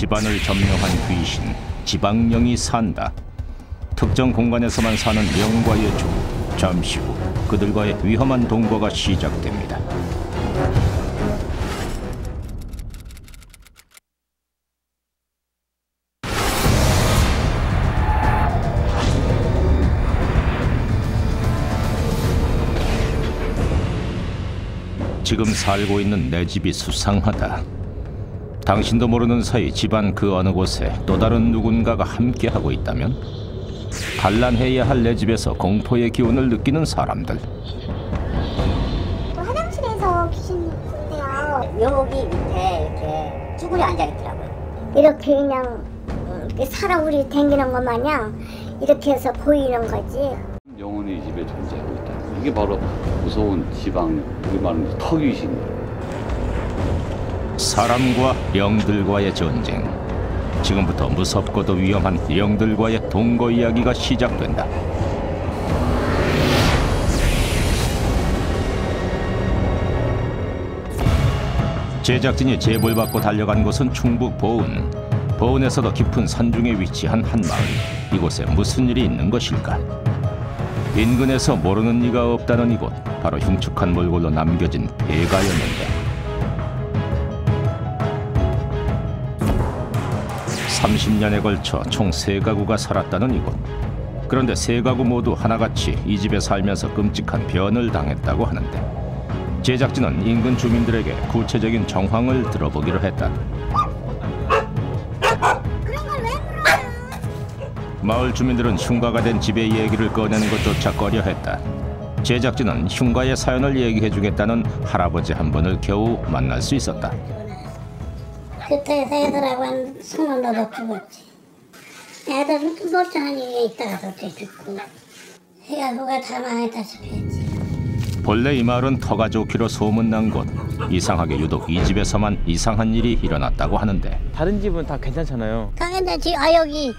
집안을 점령한 귀신, 지방령이 산다. 특정 공간에서만 사는 영과의 주. 잠시 후 그들과의 위험한 동거가 시작됩니다. 지금 살고 있는 내 집이 수상하다. 당신도 모르는 사이 집안 그 어느 곳에 또 다른 누군가가 함께하고 있다면? 단란해야 할 내 집에서 공포의 기운을 느끼는 사람들. 화장실에서 귀신이 있는데요. 여기 밑에 이렇게 쭈그려 앉아있더라고요. 이렇게 그냥 살아 우리 댕기는 것 마냥 이렇게 해서 보이는 거지. 영혼이 집에 존재하고 있다. 이게 바로 무서운 지방, 우리말로 턱귀신이에요. 사람과 영들과의 전쟁. 지금부터 무섭고도 위험한 영들과의 동거 이야기가 시작된다. 제작진이 제보를 달려간 곳은 충북 보은. 보은에서도 깊은 산중에 위치한 한 마을. 이곳에 무슨 일이 있는 것일까? 인근에서 모르는 이가 없다는 이곳. 바로 흉측한 몰골로 남겨진 폐가였는데 30년에 걸쳐 총 3가구가 살았다는 이곳. 그런데 3가구 모두 하나같이 이 집에 살면서 끔찍한 변을 당했다고 하는데 제작진은 인근 주민들에게 구체적인 정황을 들어보기로 했다. 마을 주민들은 흉가가 된 집의 얘기를 꺼내는 것조차 꺼려했다. 제작진은 흉가의 사연을 얘기해주겠다는 할아버지 한 분을 겨우 만날 수 있었다. 그때 애들하고 한 20도 죽었지. 애들은 또 멀쩡한 일에 있다가 갑자기 죽고 해가 누가 다 망했다시피 했지. 본래 이 마을은 터가 좋기로 소문난 곳. 이상하게 유독 이 집에서만 이상한 일이 일어났다고 하는데 다른 집은 다 괜찮잖아요. 당연하지. 여기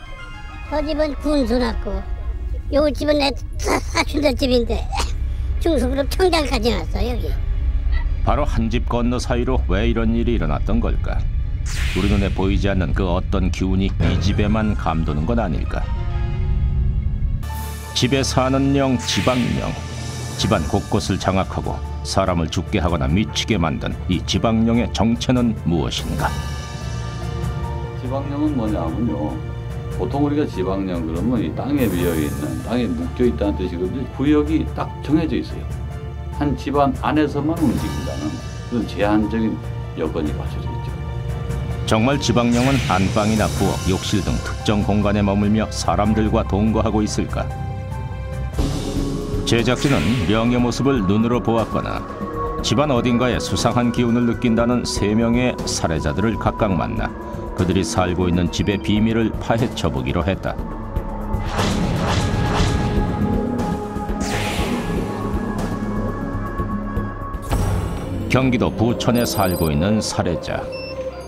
저 집은 군수 났고 요 집은 내 사촌들 집인데 중수부로 청장까지 났어. 여기 바로 한 집 건너 사이로 왜 이런 일이 일어났던 걸까? 우리 눈에 보이지 않는 그 어떤 기운이 이 집에만 감도는 건 아닐까? 집에 사는 영, 지방령. 집안 곳곳을 장악하고 사람을 죽게 하거나 미치게 만든 이 지방령의 정체는 무엇인가? 지방령은 뭐냐면요. 보통 우리가 지방령 그러면 이 땅에 비어있는, 땅에 묶여있다는 뜻이거든요. 구역이 딱 정해져 있어요. 한 집안 안에서만 움직인다는 그런 제한적인 여건이 갖춰져 있죠. 정말 지방령은 안방이나 부엌, 욕실 등 특정 공간에 머물며 사람들과 동거하고 있을까? 제작진은 명의 모습을 눈으로 보았거나 집안 어딘가에 수상한 기운을 느낀다는 3명의 살해자들을 각각 만나 그들이 살고 있는 집의 비밀을 파헤쳐보기로 했다. 경기도 부천에 살고 있는 살해자.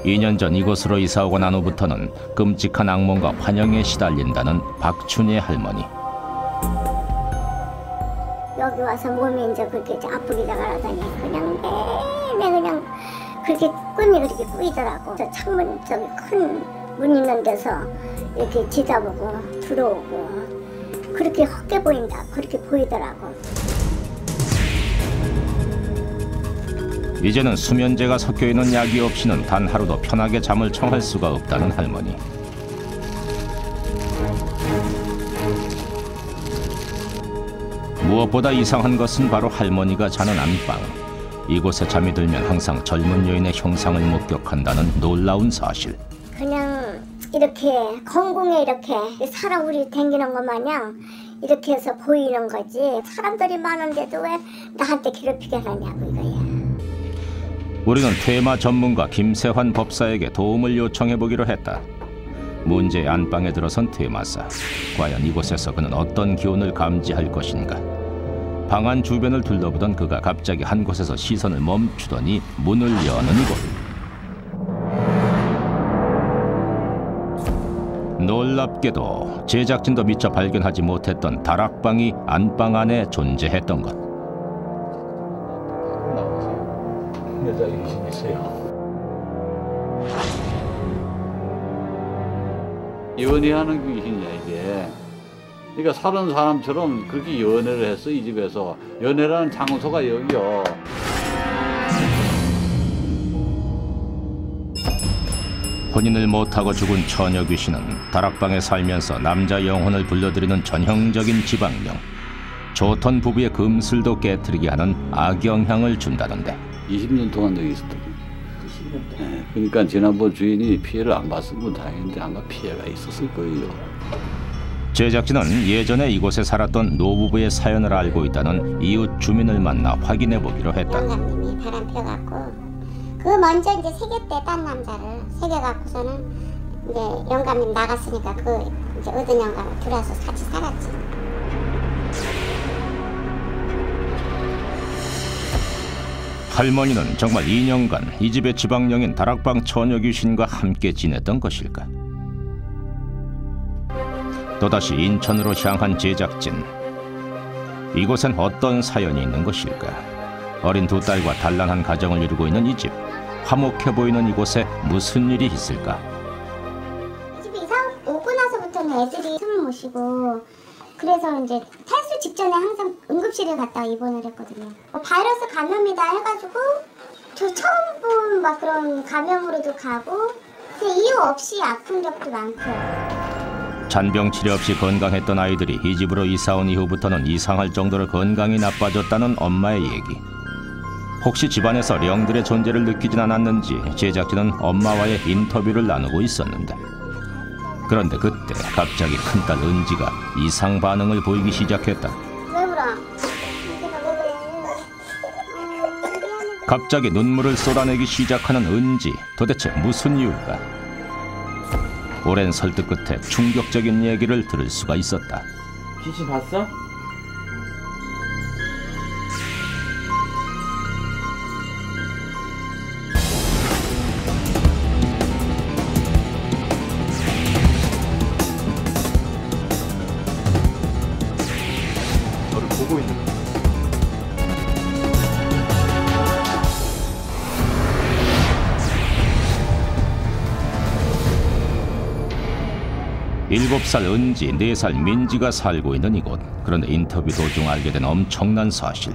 2년 전 이곳으로 이사오고 난 후부터는 끔찍한 악몽과 환영에 시달린다는 박춘희 할머니. 여기 와서 몸이 이제 그렇게 아프기 나가라더니 그냥 매일 그냥 그렇게 꿈이 그렇게 꾸이더라고. 저 창문 저기 큰 문 있는 데서 이렇게 지다보고 들어오고 그렇게 헛게 보인다. 그렇게 보이더라고. 이제는 수면제가 섞여 있는 약이 없이는 단 하루도 편하게 잠을 청할 수가 없다는 할머니. 무엇보다 이상한 것은 바로 할머니가 자는 안방. 이곳에 잠이 들면 항상 젊은 여인의 형상을 목격한다는 놀라운 사실. 그냥 이렇게 공공에 이렇게 사람 우리 댕기는 것 마냥 이렇게 해서 보이는 거지. 사람들이 많은데도 왜 나한테 괴롭히게 하냐고 이거야. 우리는 퇴마 전문가 김세환 법사에게 도움을 요청해보기로 했다. 문제의 안방에 들어선 퇴마사. 과연 이곳에서 그는 어떤 기운을 감지할 것인가? 방 안 주변을 둘러보던 그가 갑자기 한 곳에서 시선을 멈추더니 문을 여는 이곳. 놀랍게도 제작진도 미처 발견하지 못했던 다락방이 안방 안에 존재했던 것. 여자 귀신 있어요. 연애하는 귀신이야 이게. 그러니까 사는 사람처럼 그렇게 연애를 했어 이 집에서. 연애라는 장소가 여기요. 혼인을 못하고 죽은 처녀 귀신은 다락방에 살면서 남자 영혼을 불러들이는 전형적인 지방령. 조턴 부부의 금슬도 깨트리게 하는 악영향을 준다던데. 20년 동안 여기 있었던 거예요. 20년 동안? 네, 그러니까 지난번 주인이 피해를 안 봤으면 다행인데 아마 피해가 있었을 거예요. 제작진은 예전에 이곳에 살았던 노부부의 사연을 알고 있다는 이웃 주민을 만나 확인해 보기로 했다. 영감님이 바람 펴갖고 그 먼저 이제 새겼대. 딴 남자를 새겨갖고서는 이제 영감님 나갔으니까 그 이제 얻은 영감을 들어와서 같이 살았지. 할머니는 정말 2년간 이 집의 지방령인 다락방 처녀 귀신과 함께 지냈던 것일까? 또다시 인천으로 향한 제작진. 이곳엔 어떤 사연이 있는 것일까? 어린 두 딸과 단란한 가정을 이루고 있는 이 집. 화목해 보이는 이곳에 무슨 일이 있을까? 이 집에 이사 오고 나서부터는 애들이 숨을 못 쉬고 그래서 이제 탈수 직전에 항상 응급실에 갔다가 입원을 했거든요. 바이러스 감염이다 해가지고 저 처음 본 막 그런 감염으로도 가고 그냥 이유 없이 아픈 적도 많고요. 잔병 치료 없이 건강했던 아이들이 이 집으로 이사 온 이후부터는 이상할 정도로 건강이 나빠졌다는 엄마의 얘기. 혹시 집안에서 령들의 존재를 느끼진 않았는지 제작진은 엄마와의 인터뷰를 나누고 있었는데, 그런데 그때 갑자기 큰딸 은지가 이상 반응을 보이기 시작했다. 왜 울어? 갑자기 눈물을 쏟아내기 시작하는 은지. 도대체 무슨 이유일까? 오랜 설득 끝에 충격적인 얘기를 들을 수가 있었다. 귀신 봤어? 너를 보고 있는 거야. 일곱 살 은지, 4살 민지가 살고 있는 이곳. 그런데 인터뷰 도중 알게 된 엄청난 사실.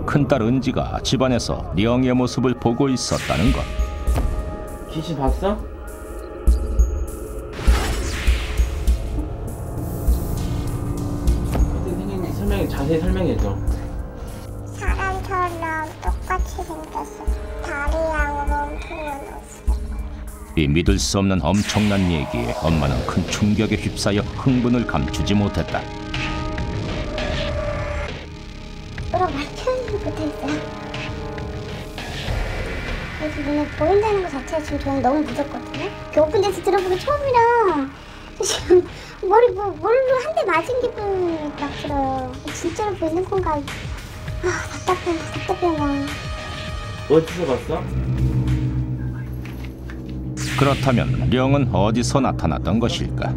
큰딸 은지가 집안에서 령의 모습을 보고 있었다는 것. 귀신 봤어? 어떻게 생겼는지 자세히 설명해줘. 사람처럼 똑같이 생겼어. 다리하고 몸통은 없어. 이 믿을 수 없는 엄청난 얘기에 엄마는 큰 충격에 휩싸여 흥분을 감추지 못했다. 뭐라고 말 표현을 못했어요. 그래서 눈에 보인다는 것 자체가 지금 저는 너무 무섭거든요. 오픈 데서 들어보기 처음이라 지금 머리 뭘로 한 대 맞은 기분이 막 들어요. 진짜로 보이는 건가? 답답해 막. 어디서 봤어? 그렇다면 령은 어디서 나타났던 것일까?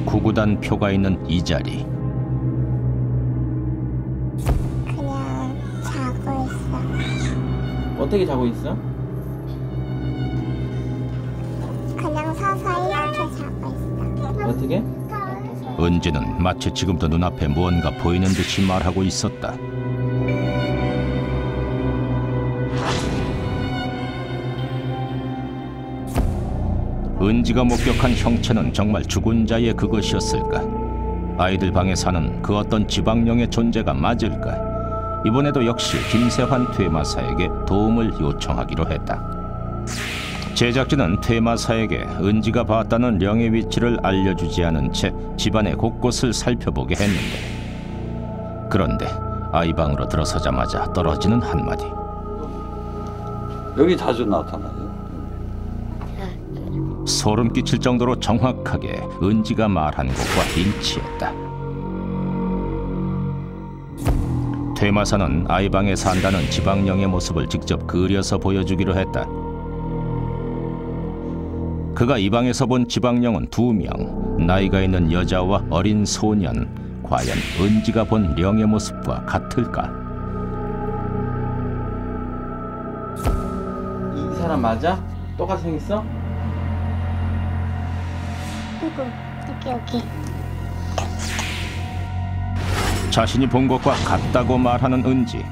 구구단 표가 있는 이 자리. 그냥 자고 있어. 어떻게 자고 있어? 그냥 서서 이렇게 자고 있어. 어떻게? 은지는 마치 지금도 눈앞에 무언가 보이는 듯이 말하고 있었다. 은지가 목격한 형체는 정말 죽은 자의 그것이었을까? 아이들 방에 사는 그 어떤 지방령의 존재가 맞을까? 이번에도 역시 김세환 퇴마사에게 도움을 요청하기로 했다. 제작진은 퇴마사에게 은지가 봤다는 령의 위치를 알려주지 않은 채 집안의 곳곳을 살펴보게 했는데, 그런데 아이 방으로 들어서자마자 떨어지는 한마디. 여기 자주 나타나요. 소름 끼칠 정도로 정확하게 은지가 말한 것과 일치했다. 퇴마사는 아이방에 산다는 지방령의 모습을 직접 그려서 보여주기로 했다. 그가 이 방에서 본 지방령은 2명, 나이가 있는 여자와 어린 소년. 과연 은지가 본 령의 모습과 같을까? 이 사람 맞아? 똑같이 생겼어? 아이고 여기 자신이 본 것과 같다고 말하는 은지.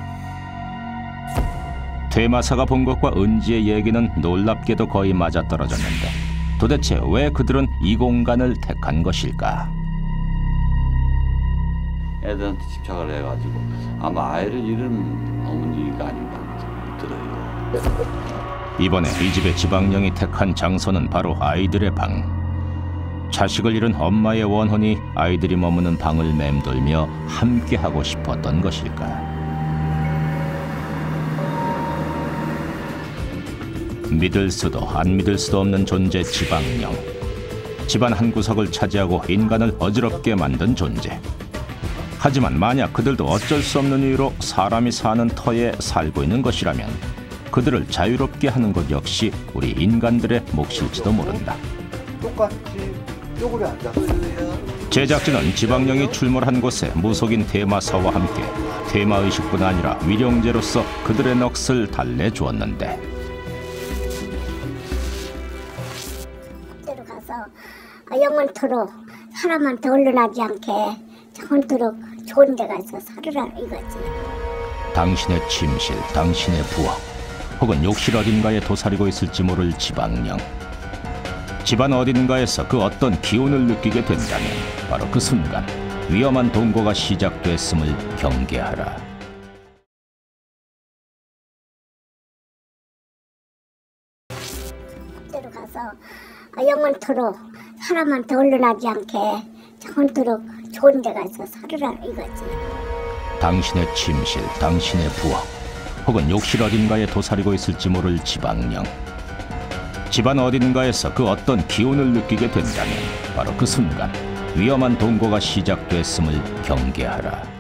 퇴마사가 본 것과 은지의 얘기는 놀랍게도 거의 맞아떨어졌는데 도대체 왜 그들은 이 공간을 택한 것일까? 애들한테 집착을 해가지고 아마 아이를 잃은 어머니가 아닌가 생각이 들어요. 이번에 이 집의 지방령이 택한 장소는 바로 아이들의 방. 자식을 잃은 엄마의 원혼이 아이들이 머무는 방을 맴돌며 함께하고 싶었던 것일까? 믿을 수도 안 믿을 수도 없는 존재 지방령. 집안 한 구석을 차지하고 인간을 어지럽게 만든 존재. 하지만 만약 그들도 어쩔 수 없는 이유로 사람이 사는 터에 살고 있는 것이라면 그들을 자유롭게 하는 것 역시 우리 인간들의 몫일지도 모른다. 똑같이 쪼그려 앉아서 제작진은 지방령이 출몰한 곳에 무속인 퇴마사와 함께 퇴마의식뿐 아니라 위령제로서 그들의 넋을 달래주었는데 때로 가서 영원토록 사람한테 언론하지 않게 영원토록 좋은 데 가서 살으라 이거지. 당신의 침실, 당신의 부엌 혹은 욕실 어딘가에 도사리고 있을지 모를 지방령. 집안 어딘가에서 그 어떤 기운을 느끼게 된다면 바로 그 순간 위험한 동거가 시작됐음을 경계하라. 때로 가서 영원토록 사람한테 언론하지 않게 영원토록 좋은 데 가서 살으라 이거지. 당신의 침실, 당신의 부엌 혹은 욕실 어딘가에 도사리고 있을지 모를 지방령. 집안 어딘가에서 그 어떤 기운을 느끼게 된다면 바로 그 순간 위험한 동거가 시작됐음을 경계하라.